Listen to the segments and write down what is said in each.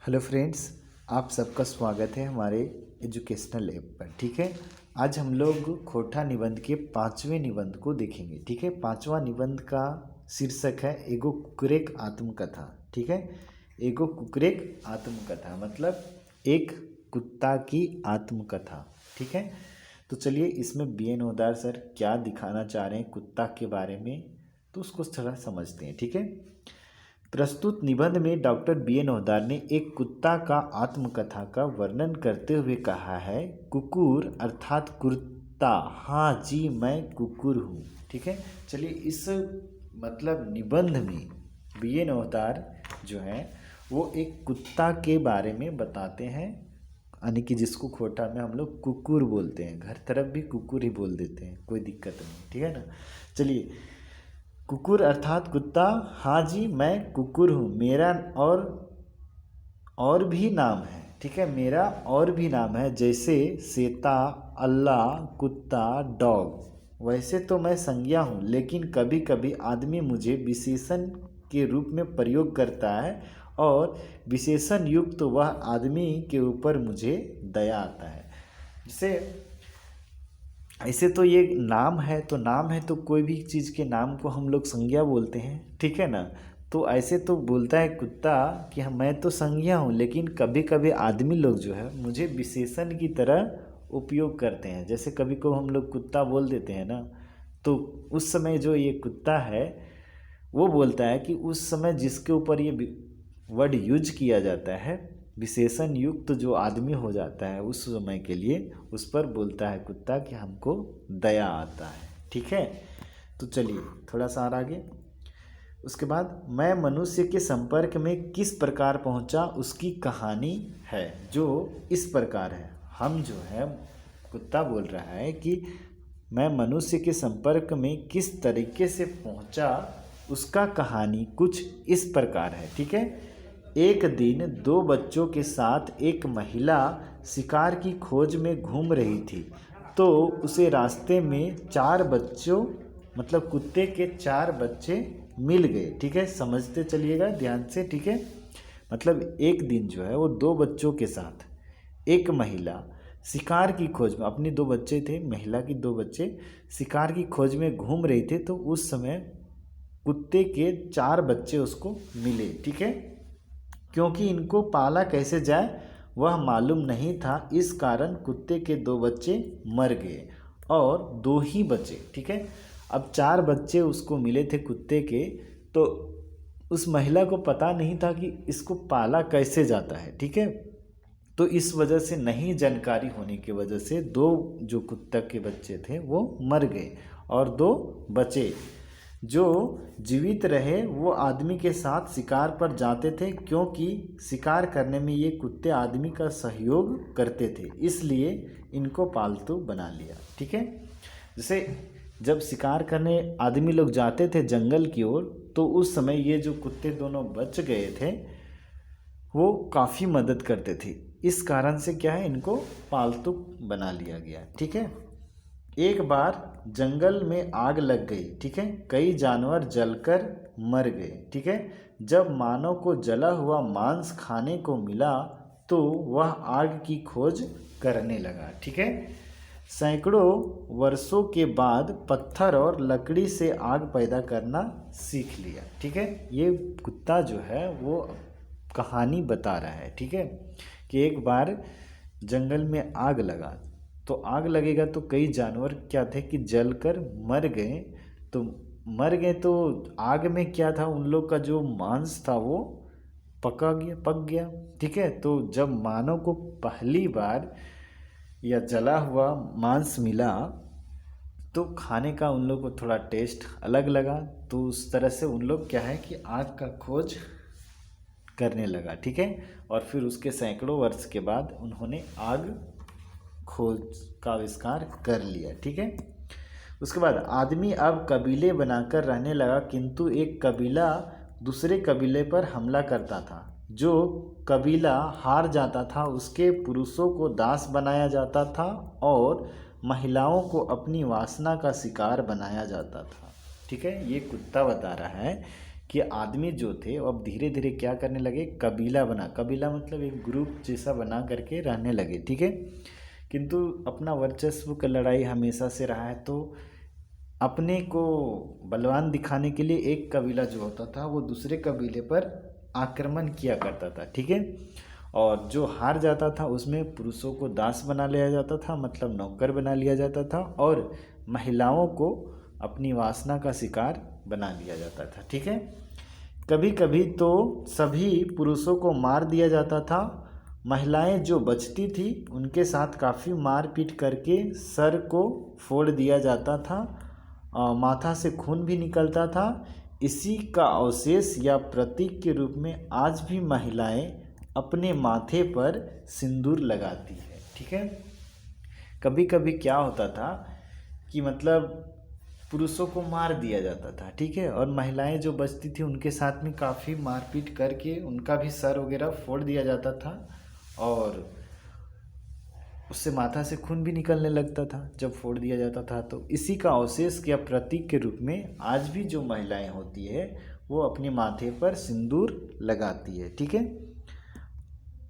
Hello friends, आप सबका स्वागत है हमारे एजुकेशनल ऐप पर। ठीक है, आज हम लोग खोटा निबंध के 5वें निबंध को देखेंगे। ठीक है, 5वां निबंध का शीर्षक है एगो कुकुरेक आत्मकथा। ठीक है, एगो कुकुरेक आत्मकथा मतलब एक कुत्ता की आत्मकथा। ठीक है, तो चलिए इसमें बी.एन. ओदार सर क्या दिखाना चाह रहे हैं कुत्ता के बारे में, तो उसको थोड़ा समझते हैं। ठीक है, प्रस्तुत निबंध में डॉक्टर बी.एन. ओहदार ने एक कुत्ता का आत्मकथा का वर्णन करते हुए कहा है, कुकुर अर्थात कुत्ता, हाँ जी मैं कुकुर हूँ। ठीक है, चलिए इस मतलब निबंध में बी.एन. ओहदार जो है वो एक कुत्ता के बारे में बताते हैं, यानी कि जिसको खोटा में हम लोग कुकुर बोलते हैं, घर तरफ भी कुकुर ही बोल देते हैं, कोई दिक्कत नहीं। ठीक है ना, चलिए कुकुर अर्थात कुत्ता, हाँ जी मैं कुकुर हूँ, मेरा और भी नाम है। ठीक है, मेरा और भी नाम है, जैसे सेता, अल्लाह, कुत्ता, डॉग। वैसे तो मैं संज्ञा हूँ, लेकिन कभी कभी आदमी मुझे विशेषण के रूप में प्रयोग करता है और विशेषण युक्त वह आदमी के ऊपर मुझे दया आता है। जैसे ऐसे तो ये नाम है, तो नाम है तो कोई भी चीज़ के नाम को हम लोग संज्ञा बोलते हैं। ठीक है ना, तो ऐसे तो बोलता है कुत्ता कि मैं तो संज्ञा हूँ, लेकिन कभी कभी आदमी लोग जो है मुझे विशेषण की तरह उपयोग करते हैं। जैसे कभी को हम लोग कुत्ता बोल देते हैं ना, तो उस समय जो ये कुत्ता है वो बोलता है कि उस समय जिसके ऊपर ये वर्ड यूज किया जाता है, विशेषण युक्त जो आदमी हो जाता है उस समय के लिए, उस पर बोलता है कुत्ता कि हमको दया आता है। ठीक है, तो चलिए थोड़ा सा और आगे। उसके बाद मैं मनुष्य के संपर्क में किस प्रकार पहुंचा, उसकी कहानी है जो इस प्रकार है। हम जो है कुत्ता बोल रहा है कि मैं मनुष्य के संपर्क में किस तरीके से पहुंचा, उसका कहानी कुछ इस प्रकार है। ठीक है, एक दिन दो बच्चों के साथ एक महिला शिकार की खोज में घूम रही थी, तो उसे रास्ते में चार बच्चों मतलब कुत्ते के चार बच्चे मिल गए। ठीक है, समझते चलिएगा ध्यान से। ठीक है, मतलब एक दिन जो है वो दो बच्चों के साथ एक महिला शिकार की खोज में, अपनी दो बच्चे थे, महिला की दो बच्चे शिकार की खोज में घूम रहे थे, तो उस समय कुत्ते के चार बच्चे उसको मिले। ठीक है, क्योंकि इनको पाला कैसे जाए वह मालूम नहीं था, इस कारण कुत्ते के दो बच्चे मर गए और दो ही बचे। ठीक है, अब चार बच्चे उसको मिले थे कुत्ते के, तो उस महिला को पता नहीं था कि इसको पाला कैसे जाता है। ठीक है, तो इस वजह से नहीं जानकारी होने की वजह से दो जो कुत्ता के बच्चे थे वो मर गए और दो बचे। जो जीवित रहे वो आदमी के साथ शिकार पर जाते थे, क्योंकि शिकार करने में ये कुत्ते आदमी का सहयोग करते थे, इसलिए इनको पालतू बना लिया। ठीक है, जैसे जब शिकार करने आदमी लोग जाते थे जंगल की ओर, तो उस समय ये जो कुत्ते दोनों बच गए थे वो काफ़ी मदद करते थे, इस कारण से क्या है इनको पालतू बना लिया गया। ठीक है, एक बार जंगल में आग लग गई। ठीक है, कई जानवर जलकर मर गए। ठीक है, जब मानव को जला हुआ मांस खाने को मिला तो वह आग की खोज करने लगा। ठीक है, सैकड़ों वर्षों के बाद पत्थर और लकड़ी से आग पैदा करना सीख लिया। ठीक है, ये कुत्ता जो है वो कहानी बता रहा है। ठीक है, कि एक बार जंगल में आग लगा, तो आग लगेगा तो कई जानवर क्या थे कि जलकर मर गए। तो मर गए तो आग में क्या था, उन लोग का जो मांस था वो पक गया। ठीक है, तो जब मानव को पहली बार या जला हुआ मांस मिला तो खाने का उन लोग को थोड़ा टेस्ट अलग लगा, तो उस तरह से उन लोग क्या है कि आग का खोज करने लगा। ठीक है, और फिर उसके सैकड़ों वर्ष के बाद उन्होंने आग खोज का आविष्कार कर लिया। ठीक है, उसके बाद आदमी अब कबीले बनाकर रहने लगा, किंतु एक कबीला दूसरे कबीले पर हमला करता था। जो कबीला हार जाता था उसके पुरुषों को दास बनाया जाता था और महिलाओं को अपनी वासना का शिकार बनाया जाता था। ठीक है, ये कुत्ता बता रहा है कि आदमी जो थे वो अब धीरे धीरे क्या करने लगे, कबीला बना, कबीला मतलब एक ग्रुप जैसा बना करके रहने लगे, ठीक है। किंतु अपना वर्चस्व का लड़ाई हमेशा से रहा है, तो अपने को बलवान दिखाने के लिए एक कबीला जो होता था वो दूसरे कबीले पर आक्रमण किया करता था, ठीक है। और जो हार जाता था उसमें पुरुषों को दास बना लिया जाता था, मतलब नौकर बना लिया जाता था, और महिलाओं को अपनी वासना का शिकार बना लिया जाता था, ठीक है। कभी कभी तो सभी पुरुषों को मार दिया जाता था, महिलाएं जो बचती थी उनके साथ काफ़ी मारपीट करके सर को फोड़ दिया जाता था, माथा से खून भी निकलता था। इसी का अवशेष या प्रतीक के रूप में आज भी महिलाएं अपने माथे पर सिंदूर लगाती है, ठीक है। कभी कभी क्या होता था कि मतलब पुरुषों को मार दिया जाता था, ठीक है, और महिलाएं जो बचती थी उनके साथ में काफ़ी मारपीट करके उनका भी सर वगैरह फोड़ दिया जाता था, और उससे माथा से खून भी निकलने लगता था जब फोड़ दिया जाता था। तो इसी का अवशेष या प्रतीक के रूप में आज भी जो महिलाएं होती है वो अपने माथे पर सिंदूर लगाती है, ठीक है,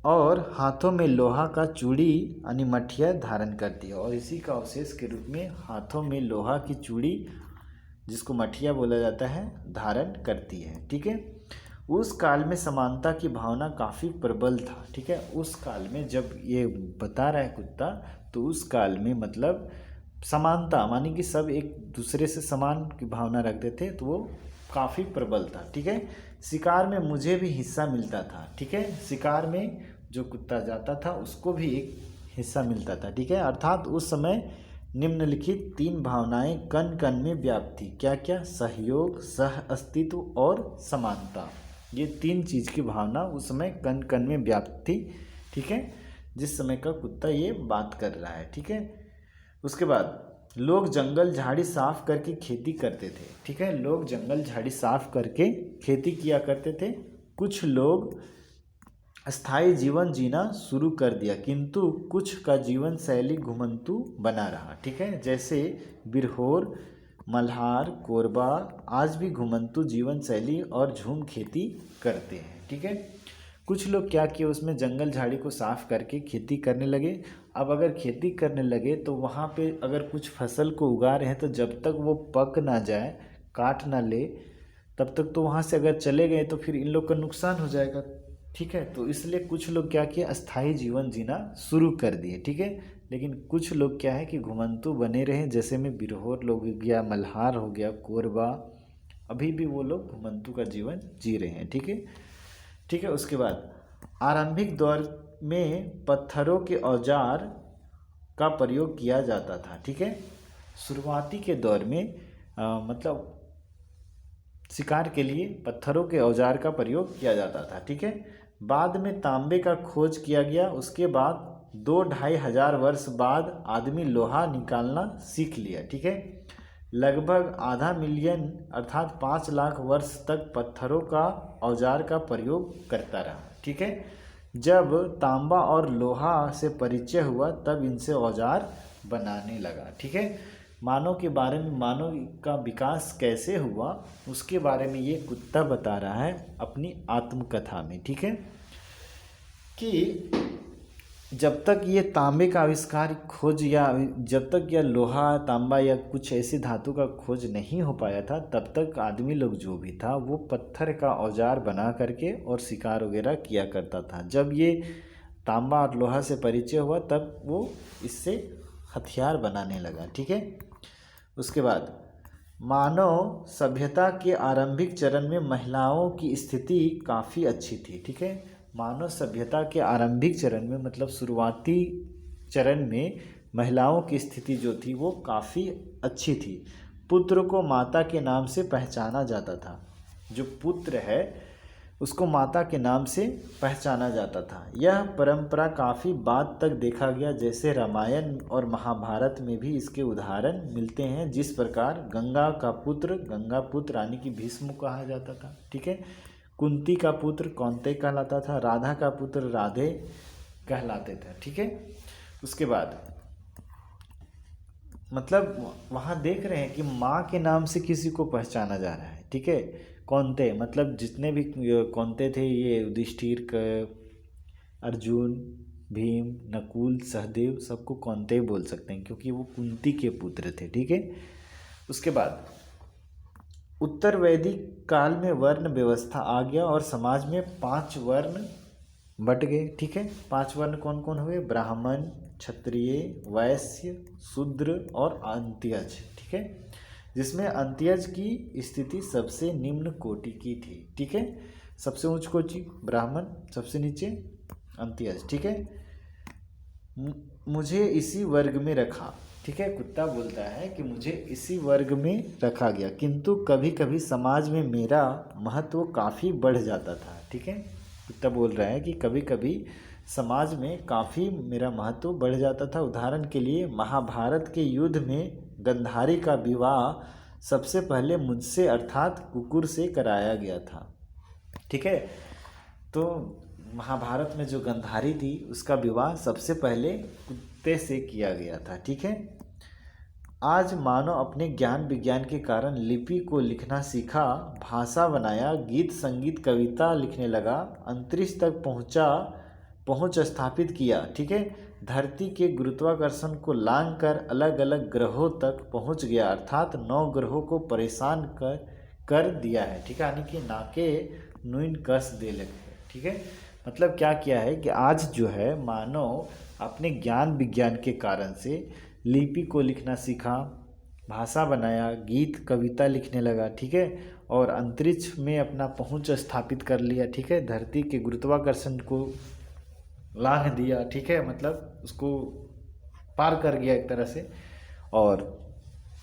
और हाथों में लोहा का चूड़ी यानी मठिया धारण करती है। और इसी का अवशेष के रूप में हाथों में लोहा की चूड़ी, जिसको मठिया बोला जाता है, धारण करती है, ठीक है। उस काल में समानता की भावना काफ़ी प्रबल था, ठीक है। उस काल में जब ये बता रहा है कुत्ता, तो उस काल में मतलब समानता मानी कि सब एक दूसरे से समान की भावना रखते थे, तो वो काफ़ी प्रबल था, ठीक है। शिकार में मुझे भी हिस्सा मिलता था, ठीक है, शिकार में जो कुत्ता जाता था उसको भी एक हिस्सा मिलता था, ठीक है। अर्थात उस समय निम्नलिखित 3 भावनाएं कण कण में व्याप्त थी। क्या क्या? सहयोग, सह अस्तित्व और समानता। ये 3 चीज़ की भावना उस समय कण कण में व्याप्त थी, ठीक है, जिस समय का कुत्ता ये बात कर रहा है, ठीक है। उसके बाद लोग जंगल झाड़ी साफ करके खेती करते थे, ठीक है, लोग जंगल झाड़ी साफ करके खेती किया करते थे। कुछ लोग अस्थायी जीवन जीना शुरू कर दिया, किंतु कुछ का जीवन शैली घुमंतु बना रहा, ठीक है। जैसे बिरहोर, मल्हार, कोरबा आज भी घुमंतु जीवन शैली और झूम खेती करते हैं, ठीक है। कुछ लोग क्या किए, उसमें जंगल झाड़ी को साफ करके खेती करने लगे। अब अगर खेती करने लगे तो वहाँ पे अगर कुछ फसल को उगा रहे हैं तो जब तक वो पक ना जाए, काट ना ले, तब तक तो वहाँ से अगर चले गए तो फिर इन लोग का नुकसान हो जाएगा, ठीक है। तो इसलिए कुछ लोग क्या किए, अस्थायी जीवन जीना शुरू कर दिए, ठीक है। लेकिन कुछ लोग क्या है कि घुमंतु बने रहे, जैसे में बिरहोर लोग हो गया, मल्हार हो गया, कोरबा, अभी भी वो लोग घुमंतु का जीवन जी रहे हैं, ठीक है, ठीक है। उसके बाद आरंभिक दौर में पत्थरों के औजार का प्रयोग किया जाता था, ठीक है। शुरुआती के दौर में मतलब शिकार के लिए पत्थरों के औजार का प्रयोग किया जाता था, ठीक है। बाद में तांबे का खोज किया गया। उसके बाद 2-2.5 हजार वर्ष बाद आदमी लोहा निकालना सीख लिया, ठीक है। लगभग आधा मिलियन अर्थात 5 लाख वर्ष तक पत्थरों का औजार का प्रयोग करता रहा, ठीक है। जब तांबा और लोहा से परिचय हुआ तब इनसे औजार बनाने लगा, ठीक है। मानव के बारे में, मानव का विकास कैसे हुआ उसके बारे में ये कुत्ता बता रहा है अपनी आत्मकथा में, ठीक है, कि जब तक ये तांबे का आविष्कार खोज या जब तक यह लोहा, तांबा या कुछ ऐसी धातु का खोज नहीं हो पाया था, तब तक आदमी लोग जो भी था वो पत्थर का औजार बना करके और शिकार वगैरह किया करता था। जब ये तांबा और लोहा से परिचय हुआ तब वो इससे हथियार बनाने लगा, ठीक है। उसके बाद मानव सभ्यता के आरंभिक चरण में महिलाओं की स्थिति काफ़ी अच्छी थी, ठीक है। मानव सभ्यता के आरंभिक चरण में मतलब शुरुआती चरण में महिलाओं की स्थिति जो थी वो काफ़ी अच्छी थी। पुत्र को माता के नाम से पहचाना जाता था, जो पुत्र है उसको माता के नाम से पहचाना जाता था। यह परंपरा काफ़ी बाद तक देखा गया, जैसे रामायण और महाभारत में भी इसके उदाहरण मिलते हैं। जिस प्रकार गंगा का पुत्र गंगा पुत्र यानी कि भीष्म कहा जाता था, ठीक है। कुंती का पुत्र कौंते कहलाता था, राधा का पुत्र राधे कहलाते थे, ठीक है। उसके बाद मतलब वहाँ देख रहे हैं कि माँ के नाम से किसी को पहचाना जा रहा है, ठीक है। कौनते मतलब जितने भी कौनते थे, ये युधिष्ठिर, अर्जुन, भीम, नकुल, सहदेव, सबको कौनते बोल सकते हैं क्योंकि वो कुंती के पुत्र थे। ठीक है। उसके बाद उत्तर वैदिक काल में वर्ण व्यवस्था आ गया और समाज में 5 वर्ण बट गए। ठीक है। 5 वर्ण कौन कौन हुए? ब्राह्मण, क्षत्रिय, वैश्य, शूद्र और अंत्यज। ठीक है। जिसमें अंत्यज की स्थिति सबसे निम्न कोटि की थी। ठीक है। सबसे उच्च कोटि ब्राह्मण, सबसे नीचे अंत्यज। ठीक है। मुझे इसी वर्ग में रखा। ठीक है। कुत्ता बोलता है कि मुझे इसी वर्ग में रखा गया, किंतु कभी कभी समाज में मेरा महत्व काफ़ी बढ़ जाता था। ठीक है। कुत्ता बोल रहा है कि कभी कभी समाज में काफ़ी मेरा महत्व बढ़ जाता था। उदाहरण के लिए महाभारत के युद्ध में गंधारी का विवाह सबसे पहले मुझसे अर्थात कुकुर से कराया गया था। ठीक है। तो महाभारत में जो गंधारी थी उसका विवाह सबसे पहले कुत्ते से किया गया था। ठीक है। आज मानव अपने ज्ञान विज्ञान के कारण लिपि को लिखना सीखा, भाषा बनाया, गीत संगीत कविता लिखने लगा, अंतरिक्ष तक पहुंच स्थापित किया। ठीक है। धरती के गुरुत्वाकर्षण को लांघ कर अलग अलग ग्रहों तक पहुंच गया, अर्थात 9 ग्रहों को परेशान कर दिया है। ठीक है। यानी कि नाके नुइन कस दे लगे। ठीक है। मतलब क्या किया है कि आज जो है मानव अपने ज्ञान विज्ञान के कारण से लिपि को लिखना सीखा, भाषा बनाया, गीत कविता लिखने लगा। ठीक है। और अंतरिक्ष में अपना पहुंच स्थापित कर लिया। ठीक है। धरती के गुरुत्वाकर्षण को लांघ दिया। ठीक है। मतलब उसको पार कर गया एक तरह से, और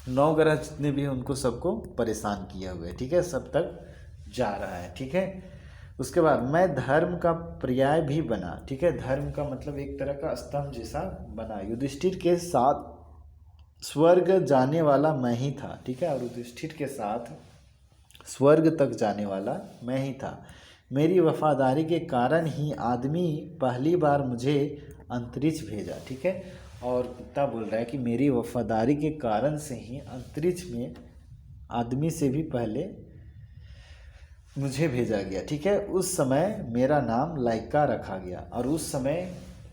9 ग्रह जितने भी हैं उनको सबको परेशान किया हुआ है। ठीक है। सब तक जा रहा है। ठीक है। उसके बाद मैं धर्म का पर्याय भी बना। ठीक है। धर्म का मतलब एक तरह का स्तंभ जैसा बना। युधिष्ठिर के साथ स्वर्ग जाने वाला मैं ही था। ठीक है। और युधिष्ठिर के साथ स्वर्ग तक जाने वाला मैं ही था। मेरी वफादारी के कारण ही आदमी पहली बार मुझे अंतरिक्ष भेजा। ठीक है। और कुत्ता बोल रहा है कि मेरी वफादारी के कारण से ही अंतरिक्ष में आदमी से भी पहले मुझे भेजा गया। ठीक है। उस समय मेरा नाम लाइका रखा गया, और उस समय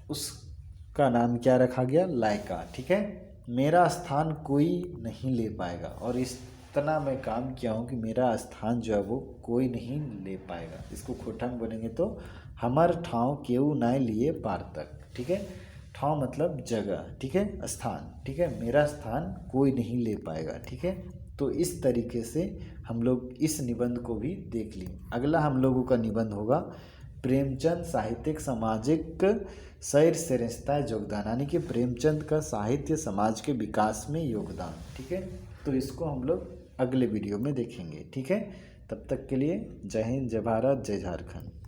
उसका नाम क्या रखा गया? लाइका। ठीक है। मेरा स्थान कोई नहीं ले पाएगा, और इतना मैं काम किया हूँ कि मेरा स्थान जो है वो कोई नहीं ले पाएगा। इसको खोटांग बोलेंगे तो हमर ठाव केऊ नाय लिए पार तक। ठीक है। ठाव मतलब जगह। ठीक है। स्थान। ठीक है। मेरा स्थान कोई नहीं ले पाएगा। ठीक है। तो इस तरीके से हम लोग इस निबंध को भी देख लिए। अगला हम लोगों का निबंध होगा प्रेमचंद साहित्यिक सामाजिक सैर श्रेष्ठता योगदान, यानी कि प्रेमचंद का साहित्य समाज के विकास में योगदान। ठीक है। तो इसको हम लोग अगले वीडियो में देखेंगे। ठीक है। तब तक के लिए जय हिंद, जय भारत, जय झारखंड।